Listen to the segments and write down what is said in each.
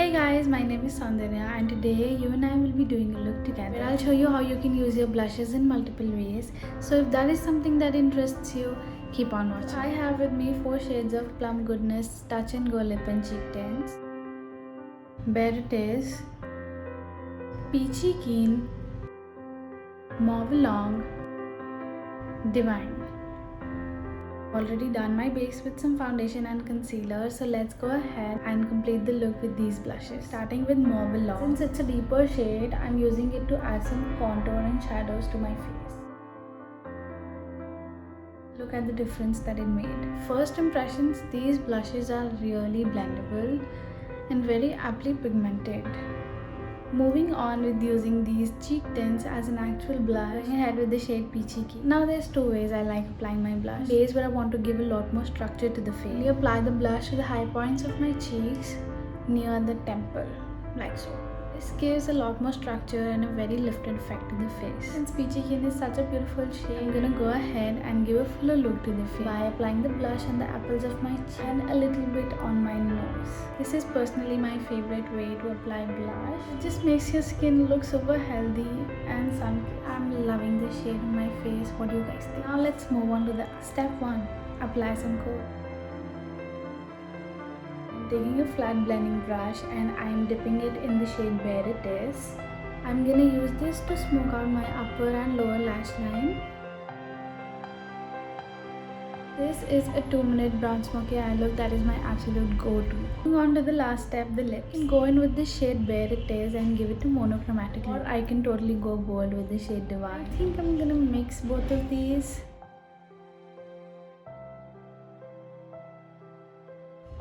Hey guys, my name is Sondarya and today you and I will be doing a look together where I'll show you how you can use your blushes in multiple ways. So if that is something that interests you, keep on watching. I have with me 4 shades of Plum Goodness Touch and Go Lip and Cheek Tints. There it is. Peachy Keen, Mauve Long, Divine. Already done my base with some foundation and concealer, so let's go ahead and complete the look with these blushes. Starting with Mauve Long. Since it's a deeper shade, I'm using it to add some contour and shadows to my face. Look at the difference that it made. First impressions, these blushes are really blendable and very aptly pigmented. Moving on with using these cheek tints as an actual blush, going ahead with the shade Peachy Keen. Now there's 2 ways I like applying my blush. Days where I want to give a lot more structure to the face. I apply the blush to the high points of my cheeks near the temple, like so. This gives a lot more structure and a very lifted effect to the face. Since Peachy Keen is such a beautiful shade, I'm gonna go ahead and give a fuller look to the face by applying the blush on the apples of my chin and a little bit on my nose. This is personally my favorite way to apply blush. It just makes your skin look super healthy and sun-kissed. I'm loving the shade on my face. What do you guys think? Now let's move on to the step 1. Apply some coat. Taking a flat blending brush and I'm dipping it in the shade Where It Is. I'm gonna use this to smoke out my upper and lower lash line. This is a 2-minute brown smoky eye look that is my absolute go-to. Moving on to the last step, the lips. I can go in with the shade Where It Is and give it a monochromatic look. Or I can totally go bold with the shade Divine. I think I'm gonna mix both of these.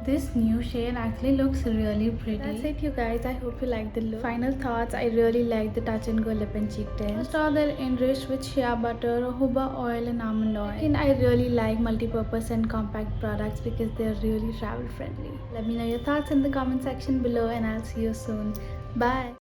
This new shade actually looks really pretty. That's it you guys, I hope you liked the look. Final thoughts, I really like the Touch and Go Lip and Cheek Tint. First all, they're enriched with shea butter, jojoba oil and almond oil. And I really like multi-purpose and compact products because they're really travel friendly. Let me know your thoughts in the comment section below and I'll see you soon. Bye!